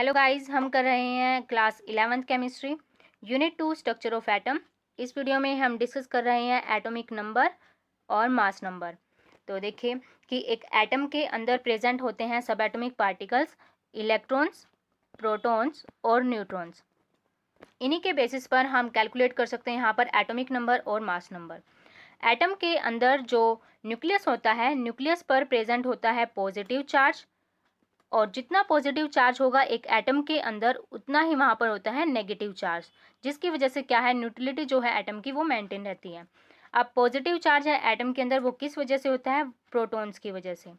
Hello guys, हम कर रहे हैं class 11th chemistry unit 2 structure of atom. इस वीडियो में हम डिस्कस कर रहे हैं एटॉमिक नंबर और मास नंबर। तो देखिए कि एक एटम के अंदर प्रेजेंट होते हैं सब एटॉमिक पार्टिकल्स, इलेक्ट्रॉन्स, प्रोटॉन्स और न्यूट्रॉन्स। इन्हीं के बेसिस पर हम कैलकुलेट कर सकते हैं यहाँ पर एटॉमिक नंबर और मास नंबर। एटम के अंदर जो न्यूक्लियस होता है, न्यूक्लियस पर प्रेजेंट होता है पॉजिटिव चार्ज, और जितना पॉजिटिव चार्ज होगा एक एटम के अंदर उतना ही वहाँ पर होता है नेगेटिव चार्ज, जिसकी वजह से क्या है, न्यूट्रलिटी जो है एटम की वो मेंटेन रहती है। अब पॉजिटिव चार्ज है एटम के अंदर, वो किस वजह से होता है, प्रोटॉन्स की वजह से,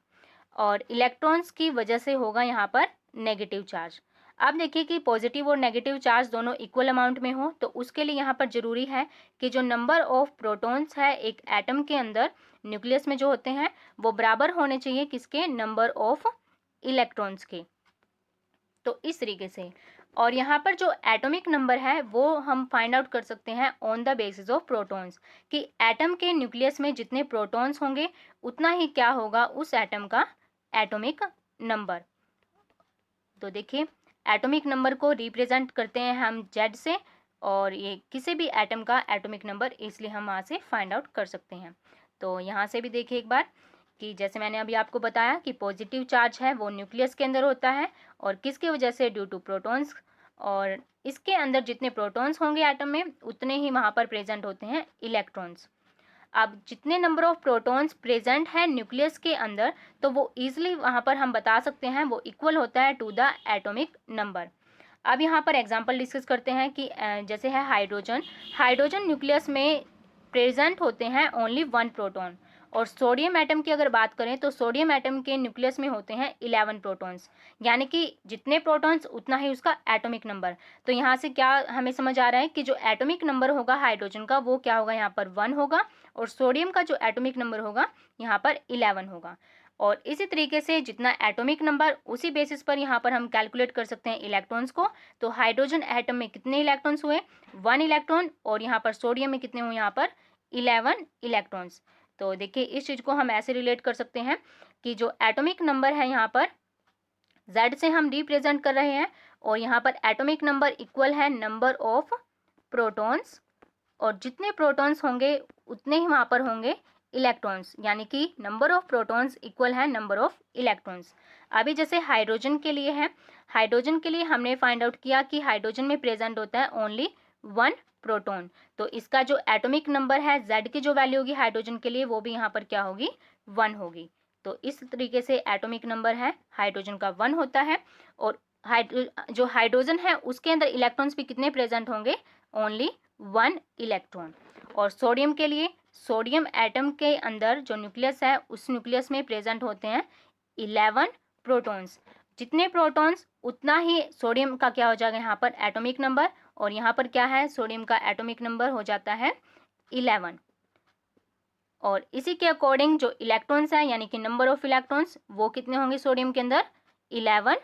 और इलेक्ट्रॉन्स की वजह से होगा यहाँ पर नेगेटिव चार्ज। अब देखिए कि पॉजिटिव और नेगेटिव चार्ज दोनों इक्वल अमाउंट में हो, तो उसके लिए यहाँ पर जरूरी है कि जो नंबर ऑफ प्रोटॉन्स है एक एटम के अंदर न्यूक्लियस में जो होते हैं वो बराबर होने चाहिए किसके, नंबर ऑफ इलेक्ट्रॉन्स के। तो इस तरीके से, और यहाँ पर जो एटॉमिक नंबर है वो हम फाइंड आउट कर सकते हैं on the basis of protons, कि एटम के न्यूक्लियस में जितने प्रोटॉन्स होंगे उतना ही क्या होगा उस एटम का एटॉमिक नंबर। तो देखिए एटॉमिक नंबर को रिप्रेजेंट करते हैं हम जेड से, और ये किसी भी एटम का एटॉमिक नंबर इसलिए हम वहाँ से फाइंड आउट कर सकते हैं। तो यहाँ से भी देखिए एक बार कि जैसे मैंने अभी आपको बताया कि पॉजिटिव चार्ज है वो न्यूक्लियस के अंदर होता है, और किसकी वजह से, ड्यू टू प्रोटॉन्स, और इसके अंदर जितने प्रोटॉन्स होंगे एटम में उतने ही वहाँ पर प्रेजेंट होते हैं इलेक्ट्रॉन्स। अब जितने नंबर ऑफ प्रोटॉन्स प्रेजेंट है न्यूक्लियस के अंदर, तो वो इजीली वहाँ पर हम बता सकते हैं वो इक्वल होता है टू द एटॉमिक नंबर। अब यहाँ पर एग्जांपल डिस्कस करते हैं कि जैसे है हाइड्रोजन। हाइड्रोजन न्यूक्लियस में प्रेजेंट होते हैं ओनली 1 प्रोटॉन, और सोडियम एटम की अगर बात करें तो सोडियम एटम के न्यूक्लियस में होते हैं 11 प्रोटॉन्स, यानी कि जितने प्रोटॉन्स उतना ही उसका एटॉमिक नंबर। तो यहाँ से क्या हमें समझ आ रहा है कि जो एटॉमिक नंबर होगा हाइड्रोजन का वो क्या होगा, यहाँ पर 1 होगा, और सोडियम का जो एटॉमिक नंबर होगा यहाँ पर 11 होगा। और इसी तरीके से जितना एटॉमिक नंबर उसी बेसिस पर यहाँ पर हम कैलकुलेट कर सकते हैं इलेक्ट्रॉन्स को। तो हाइड्रोजन एटम में कितने इलेक्ट्रॉन्स हुए, 1 इलेक्ट्रॉन, और यहाँ पर सोडियम में कितने हुए, यहाँ पर 11 इलेक्ट्रॉन्स। तो देखिए इस चीज़ को हम ऐसे रिलेट कर सकते हैं कि जो एटॉमिक नंबर है यहाँ पर Z से हम रिप्रेजेंट कर रहे हैं, और यहाँ पर एटॉमिक नंबर इक्वल है नंबर ऑफ प्रोटॉन्स, और जितने प्रोटॉन्स होंगे उतने ही वहाँ पर होंगे इलेक्ट्रॉन्स, यानी कि नंबर ऑफ प्रोटॉन्स इक्वल है नंबर ऑफ इलेक्ट्रॉन्स। अभी जैसे हाइड्रोजन के लिए है, हाइड्रोजन के लिए हमने फाइंड आउट किया कि हाइड्रोजन में प्रेजेंट होता है ओनली 1 प्रोटॉन, तो इसका जो एटॉमिक नंबर है Z की जो वैल्यू होगी हाइड्रोजन के लिए वो भी यहाँ पर क्या होगी, 1 होगी। तो इस तरीके से एटॉमिक नंबर है हाइड्रोजन का 1 होता है, और जो हाइड्रोजन है उसके अंदर इलेक्ट्रॉन्स भी कितने प्रेजेंट होंगे, ओनली 1 इलेक्ट्रॉन। और सोडियम के लिए, सोडियम एटम के अंदर जो न्यूक्लियस है उस न्यूक्लियस में प्रेजेंट होते हैं 11 प्रोटॉन्स। जितने प्रोटॉन्स उतना ही सोडियम का क्या हो जाएगा यहाँ पर एटॉमिक नंबर, और यहाँ पर क्या है, सोडियम का एटॉमिक नंबर हो जाता है 11। और इसी के अकॉर्डिंग जो इलेक्ट्रॉन्स हैं यानी कि नंबर ऑफ इलेक्ट्रॉन्स वो कितने होंगे सोडियम के अंदर, 11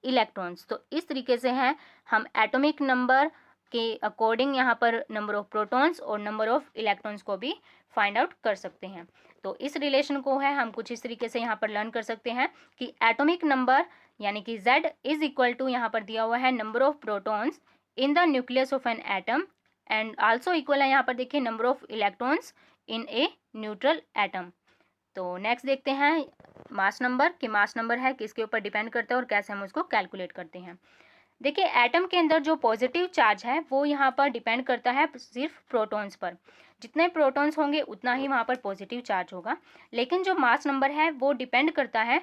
इलेक्ट्रॉन्स। तो इस तरीके से है हम एटॉमिक नंबर के अकॉर्डिंग यहाँ पर नंबर ऑफ प्रोटॉन्स और नंबर ऑफ इलेक्ट्रॉन्स को भी फाइंड आउट कर सकते हैं। तो इस रिलेशन को है हम कुछ इस तरीके से यहाँ पर लर्न कर सकते हैं कि एटॉमिक नंबर यानी कि Z इज इक्वल टू, यहाँ पर दिया हुआ है number of protons in the nucleus of an atom, and also equal है यहाँ पर देखिए number of electrons in a neutral atom. तो नेक्स्ट देखते हैं मास नंबर, कि मास नंबर है किसके ऊपर डिपेंड करता है और कैसे हम उसको कैलकुलेट करते हैं। देखिए एटम के अंदर जो पॉजिटिव चार्ज है वो यहाँ पर डिपेंड करता है सिर्फ प्रोटॉन्स पर, जितने प्रोटॉन्स होंगे उतना ही वहाँ पर पॉजिटिव चार्ज होगा। लेकिन जो मास नंबर है वो डिपेंड करता है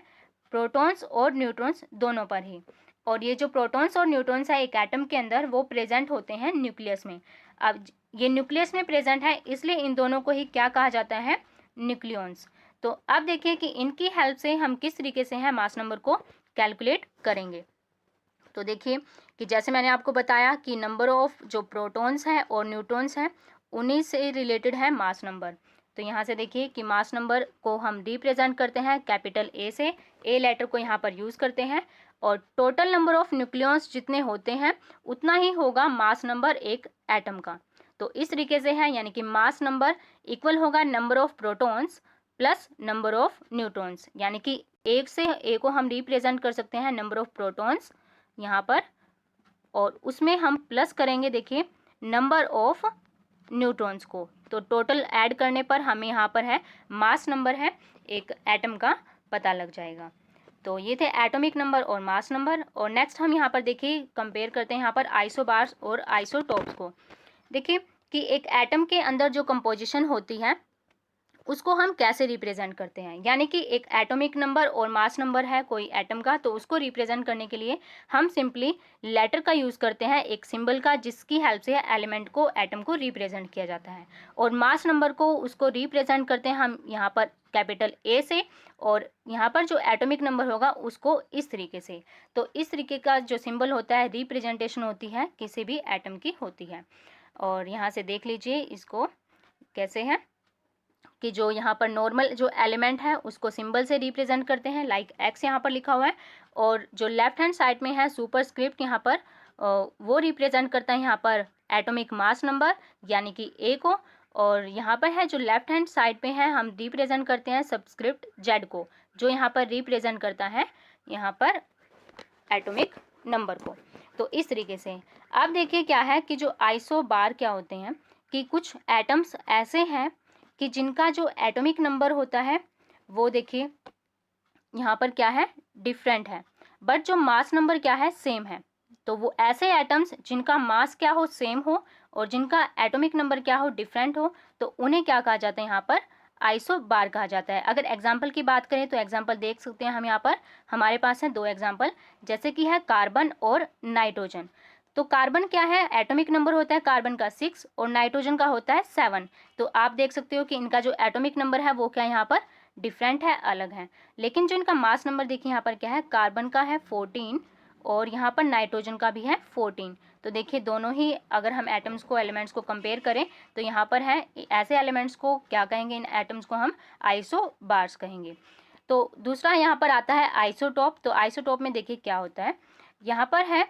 प्रोटॉन्स और न्यूट्रॉन्स दोनों पर ही, और ये जो प्रोटॉन्स और न्यूट्रॉन्स है एक एटम के अंदर वो प्रेजेंट होते हैं न्यूक्लियस में। अब ये न्यूक्लियस में प्रेजेंट है इसलिए इन दोनों को ही क्या कहा जाता है, न्यूक्लियॉन्स। तो अब देखिए कि इनकी हेल्प से हम किस तरीके से है मास नंबर को कैलकुलेट करेंगे। तो देखिए कि जैसे मैंने आपको बताया कि नंबर ऑफ जो प्रोटॉन्स हैं और न्यूट्रॉन्स हैं उन्हीं से रिलेटेड है मास नंबर। तो यहाँ से देखिए कि मास नंबर को हम रिप्रेजेंट करते हैं कैपिटल A से, A लेटर को यहाँ पर यूज़ करते हैं, और टोटल नंबर ऑफ न्यूक्लियॉन्स जितने होते हैं उतना ही होगा मास नंबर एक एटम का। तो इस तरीके से है यानी कि मास नंबर इक्वल होगा number of protons plus number of neutrons, यानी कि एक से ए को हम रिप्रेजेंट कर सकते हैं नंबर ऑफ प्रोटॉन्स यहाँ पर, और उसमें हम प्लस करेंगे देखिए नंबर ऑफ न्यूट्रॉन्स को, तो टोटल ऐड करने पर हमें यहाँ पर है मास नंबर है एक एटम का पता लग जाएगा। तो ये थे एटॉमिक नंबर और मास नंबर। और नेक्स्ट हम यहाँ पर देखिए कंपेयर करते हैं यहाँ पर आइसोबार्स और आइसोटॉप्स को। देखिए कि एक एटम के अंदर जो कंपोजिशन होती है उसको हम कैसे रिप्रेजेंट करते हैं, यानी कि एक एटॉमिक नंबर और मास नंबर है कोई एटम का, तो उसको रिप्रेजेंट करने के लिए हम सिंपली लेटर का यूज़ करते हैं, एक सिंबल का, जिसकी हेल्प से एलिमेंट को, एटम को रिप्रेजेंट किया जाता है। और मास नंबर को उसको रिप्रेजेंट करते हैं हम यहाँ पर कैपिटल ए से, और यहाँ पर जो एटॉमिक नंबर होगा उसको इस तरीके से। तो इस तरीके का जो सिंबल होता है, रिप्रेजेंटेशन होती है किसी भी एटम की होती है। और यहाँ से देख लीजिए इसको कैसे है कि जो यहाँ पर नॉर्मल जो एलिमेंट है उसको सिंबल से रिप्रेजेंट करते हैं, लाइक एक्स यहाँ पर लिखा हुआ है, और जो लेफ्ट हैंड साइड में है सुपरस्क्रिप्ट यहाँ पर वो रिप्रेजेंट करता है यहाँ पर एटॉमिक मास नंबर यानी कि ए को, और यहाँ पर है जो लेफ्ट हैंड साइड पे है हम रिप्रेजेंट करते हैं सबस्क्रिप्ट जेड को, जो यहाँ पर रिप्रेजेंट करता है यहाँ पर एटॉमिक नंबर को। तो इस तरीके से अब देखिए क्या है कि जो आइसो बार क्या होते हैं कि कुछ एटम्स ऐसे हैं कि जिनका जो एटॉमिक नंबर होता है वो देखिए यहाँ पर क्या है डिफरेंट है, बट जो मास नंबर क्या है सेम है। तो वो ऐसे एटम्स जिनका मास क्या हो सेम हो और जिनका एटॉमिक नंबर क्या हो डिफरेंट हो, तो उन्हें क्या कहा जाता है यहाँ पर आइसो बार कहा जाता है। अगर एग्जाम्पल की बात करें तो एग्जाम्पल देख सकते हैं हम यहाँ पर, हमारे पास है 2 एग्जाम्पल, जैसे कि है कार्बन और नाइट्रोजन। तो कार्बन क्या है एटॉमिक नंबर होता है कार्बन का 6 और नाइट्रोजन का होता है 7। तो आप देख सकते हो कि इनका जो एटॉमिक नंबर है वो क्या यहाँ पर डिफरेंट है, अलग है। लेकिन जो इनका मास नंबर देखिए यहाँ पर क्या है, कार्बन का है 14 और यहाँ पर नाइट्रोजन का भी है 14। तो देखिए दोनों ही अगर हम एटम्स को, एलिमेंट्स को कंपेयर करें तो यहाँ पर है ऐसे एलिमेंट्स को क्या कहेंगे, इन एटम्स को हम आइसोबार्स कहेंगे। तो दूसरा यहाँ पर आता है आइसोटॉप। तो आइसोटॉप में देखिए क्या होता है, यहाँ पर है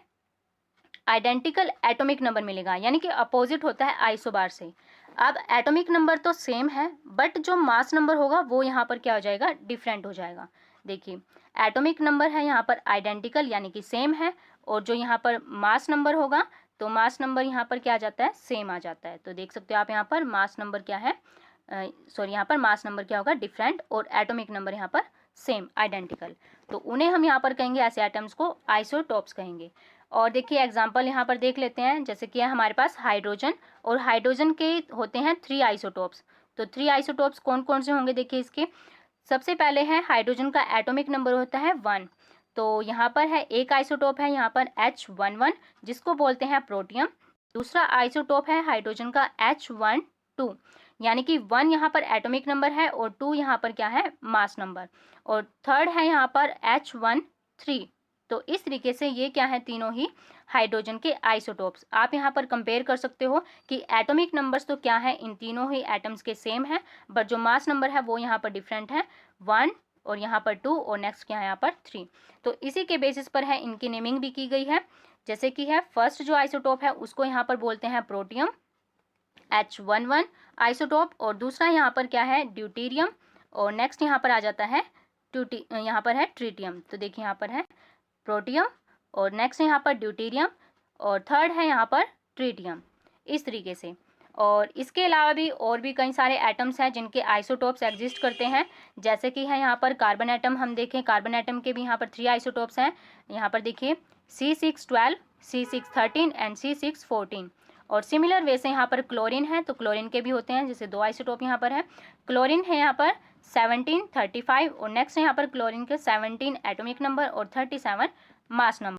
आइडेंटिकल एटॉमिक नंबर मिलेगा, यानी कि अपोजिट होता है आइसोबार से। अब एटॉमिक नंबर तो सेम है बट जो मास नंबर होगा वो यहाँ पर क्या हो जाएगा, डिफरेंट हो जाएगा। देखिए एटॉमिक नंबर है यहाँ पर आइडेंटिकल यानी कि सेम है, और जो यहाँ पर मास नंबर होगा तो मास नंबर यहाँ पर क्या आ जाता है, सेम आ जाता है। तो देख सकते हो आप यहाँ पर मास नंबर क्या है, सॉरी यहाँ पर मास नंबर क्या होगा डिफरेंट, और एटॉमिक नंबर यहाँ पर सेम आइडेंटिकल। तो उन्हें हम यहाँ पर कहेंगे, ऐसे एटम्स को आइसोटॉप्स कहेंगे। और देखिए एग्जांपल यहाँ पर देख लेते हैं, जैसे कि है हमारे पास हाइड्रोजन, और हाइड्रोजन के होते हैं 3 आइसोटॉप्स। तो 3 आइसोटॉप्स कौन कौन से होंगे देखिए इसके, सबसे पहले है हाइड्रोजन का एटॉमिक नंबर होता है 1। तो यहाँ पर है एक आइसोटॉप है यहाँ पर H11 जिसको बोलते हैं प्रोटियम। दूसरा आइसोटॉप है हाइड्रोजन का H12 यानी कि 1 यहाँ पर एटॉमिक नंबर है और 2 यहाँ पर क्या है मास नंबर, और थर्ड है यहाँ पर H13। तो इस तरीके से ये क्या है, तीनों ही हाइड्रोजन के आइसोटॉप्स। आप यहाँ पर कंपेयर कर सकते हो कि एटॉमिक नंबर्स तो क्या है, इन तीनों ही एटम्स के सेम है, बट जो मास नंबर है वो यहाँ पर डिफरेंट है, 1 और यहाँ पर 2 और नेक्स्ट क्या है यहाँ पर 3। तो इसी के बेसिस पर है इनकी नेमिंग भी की गई है। जैसे कि है फर्स्ट जो आइसोटॉप है उसको यहाँ पर बोलते हैं प्रोटियम H11 आइसोटॉप, और दूसरा यहाँ पर क्या है ड्यूटेरियम, और नेक्स्ट यहाँ पर आ जाता है यहाँ पर है ट्रिटियम। तो देखिए यहाँ पर है प्रोटियम और नेक्स्ट यहाँ पर ड्यूटेरियम और थर्ड है यहाँ पर ट्रिटियम, इस तरीके से। और इसके अलावा भी और भी कई सारे एटम्स हैं जिनके आइसोटॉप्स एग्जिस्ट करते हैं, जैसे कि है यहाँ पर कार्बन एटम। हम देखें कार्बन एटम के भी यहाँ पर 3 आइसोटॉप्स हैं। यहाँ पर देखिए C612, C613 एंड C614। और सिमिलर वे से यहाँ पर क्लोरीन है, तो क्लोरीन के भी होते हैं, जैसे 2 आइसोटॉप यहाँ पर है। क्लोरीन है यहाँ पर 1735 और नेक्स्ट यहाँ पर क्लोरीन के 17 एटॉमिक नंबर और 37 मास नंबर।